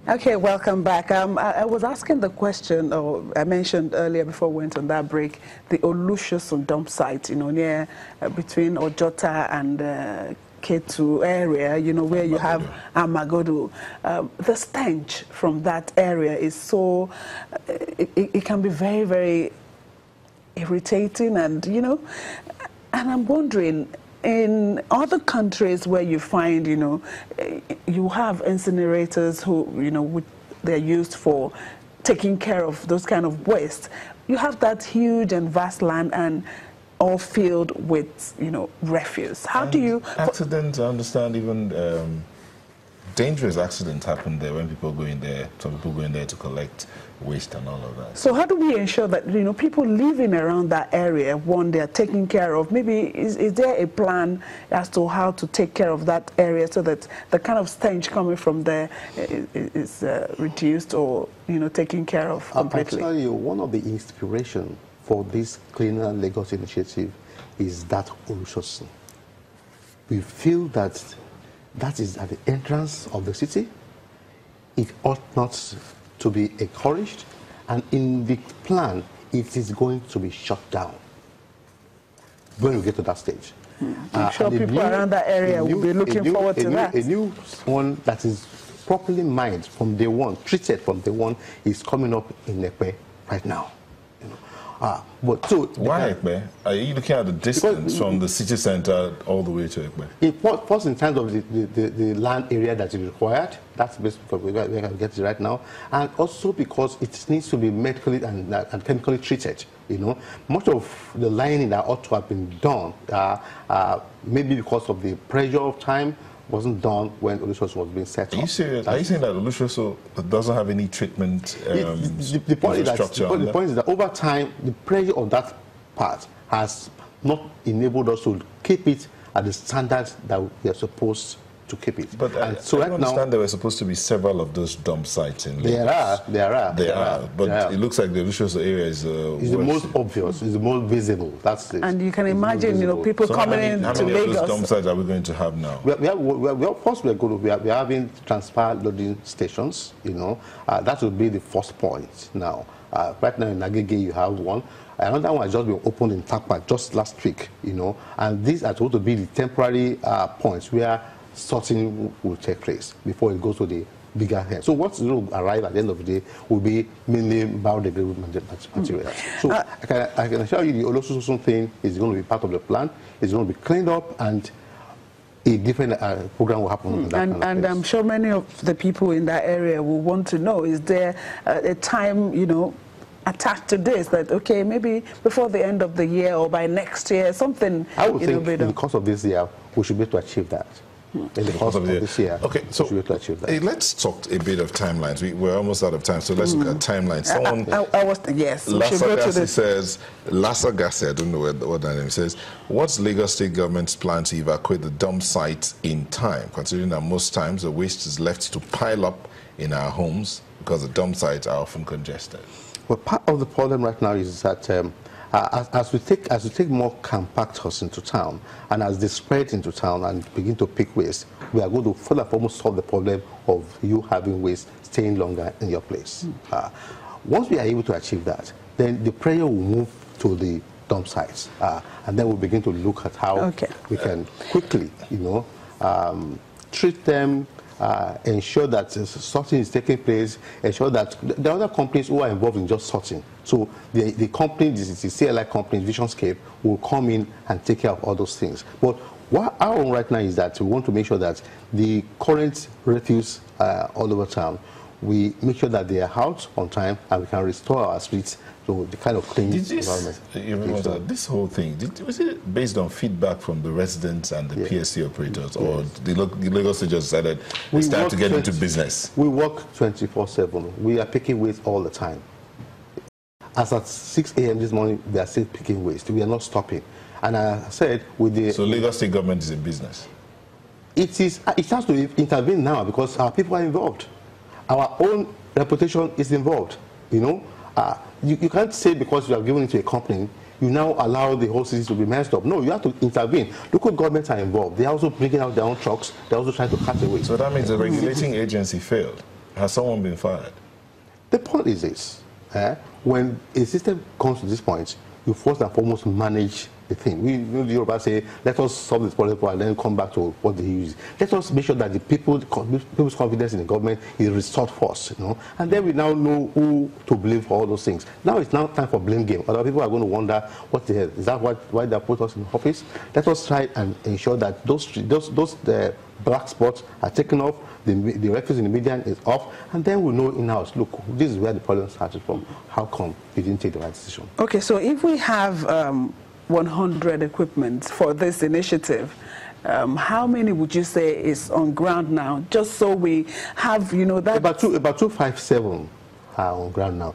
Okay, welcome back. I was asking the question, or I mentioned earlier before we went on that break, the Olusosun dump site, near between Ojota and K2 area, where you have Amagodo. The stench from that area is so, it can be very, very irritating, and and I'm wondering, in other countries where you find, you have incinerators who, they're used for taking care of those kind of waste. You have that huge and vast land and all filled with, refuse. How do you... Accidents, I understand, even dangerous accidents happen there when people go in there, some people go in there to collect waste and all of that. So how do we ensure that, people living around that area, one, they're taken care of? Maybe is there a plan as to how to take care of that area so that the kind of stench coming from there is reduced or, taken care of completely? I'll tell you, one of the inspiration for this Cleaner Lagos initiative is that Olusosun. We feel that is at the entrance of the city. It ought not to be encouraged, and in the plan, it is going to be shut down when we get to that stage. I'm sure people around that area will be looking forward to that. A new one that is properly mined from day one, treated from day one, is coming up in Ekpe right now. But so why Ekpe? Are you looking at the distance from the city center all the way to Ekpe? First, in terms of the land area that is required, that's basically where we can get it right now, and also because it needs to be medically and chemically treated. Much of the lining that ought to have been done, maybe because of the pressure of time, wasn't done when Olusosun was being set up. Are you serious? Are you saying that Olusosun doesn't have any treatment the point is that over time, the pressure on that part has not enabled us to keep it at the standards that we are supposed to keep it. But so I understand there were supposed to be several of those dump sites in Lagos. There are. But it looks like the Olusosun area is the most obvious, is the most visible. That's it. And you can imagine, people coming into Lagos. How many of those dump sites are we going to have now? Of course, we are having transfer loading stations. That would be the first point now. Right now in Agege, you have one. Another one has just been opened in Takpa just last week. And these are supposed to be the temporary points where sorting will take place before it goes to the bigger head. So what will arrive at the end of the day will be mainly biodegradable materials. So I can assure you the Olusosun thing is going to be part of the plan. It's going to be cleaned up, and a different program will happen. And I'm sure many of the people in that area will want to know, is there a time, attached to this, that, okay, maybe before the end of the year or by next year, something... I would think in the course of this year, we should be able to achieve that. In the course of this year. Okay, so let's talk a bit of timelines. We're almost out of time, so let's look at timelines. Someone, LASG says, LASG, I don't know what that name says. What's Lagos State government's plan to evacuate the dump sites in time, considering that most times the waste is left to pile up in our homes because the dump sites are often congested? Well, part of the problem right now is that as we take more compactors into town, and as they spread into town and begin to pick waste, we are going to further almost solve the problem of you having waste staying longer in your place. Once we are able to achieve that, then the pressure will move to the dump sites, and then we'll begin to look at how we can quickly, treat them, ensure that sorting is taking place, ensure that the other companies who are involved in just sorting, so the company, the CLI company, Visionscape, will come in and take care of all those things. But what our own right now is that we want to make sure that the current refuse all over town, we make sure that they are out on time and we can restore our streets to the kind of clean environment. You remember this whole thing, was it based on feedback from the residents and the PSC operators, or the Lagos State just decided it's time to get into business? We work 24/7. We are picking waste all the time. As at 6 a.m. this morning, we are still picking waste. We are not stopping. And I said with the... So Lagos State government is a business? It has to intervene now because our people are involved. Our own reputation is involved. You can't say because you have given it to a company, you now allow the whole city to be messed up. No, you have to intervene. Local governments are involved. They're also bringing out their own trucks. They're also trying to cut away. So that means the regulating agency failed? Has someone been fired? The point is this. When a system comes to this point, you first and foremost manage the thing. The Yoruba say, let us solve this problem and then come back to what they use. Let us make sure that the people's confidence in the government is restored first, and then we now know who to blame for all those things. Now it's now time for blame game. Other people are going to wonder, what the hell, is that why they put us in office? Let us try and ensure that those black spots are taken off, the refuse in the median is off, and then we know in-house, look, this is where the problem started from. How come you didn't take the right decision? Okay, so if we have 100 equipment for this initiative, how many would you say is on ground now? Just so we have, that... About 257 are on ground now.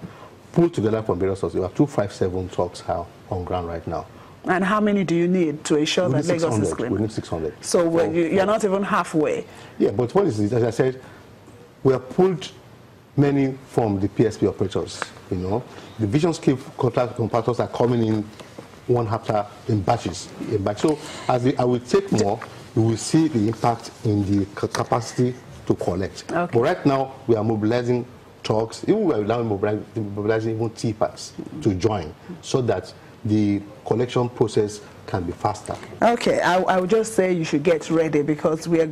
Pulled together from various sources, about 257 trucks are on ground right now. And how many do you need to ensure that Lagos is clean? We need 600. So you're not even halfway. Yeah, but what is it? As I said, we have pulled many from the PSP operators. The vision scale contractors are coming in one after in batches. So as I will take more, you will see the impact in the capacity to collect. Okay. But right now, we are mobilizing trucks. Even we are now mobilizing even T-packs to join, so that the collection process can be faster. Okay, I would just say you should get ready, because we are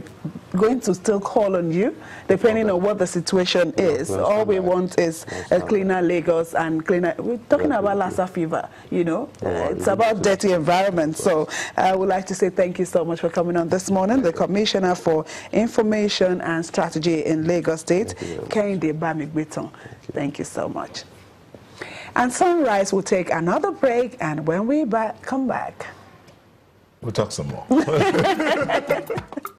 going to still call on you depending on what the situation is. All we want is a cleaner Lagos and cleaner. We're talking about Lassa fever, it's about dirty environment. So I would like to say thank you so much for coming on this morning. The Commissioner for Information and Strategy in Lagos State, Kehinde Bamigbeton. Thank you so much. And Sunrise will take another break, and when we come back, we'll talk some more.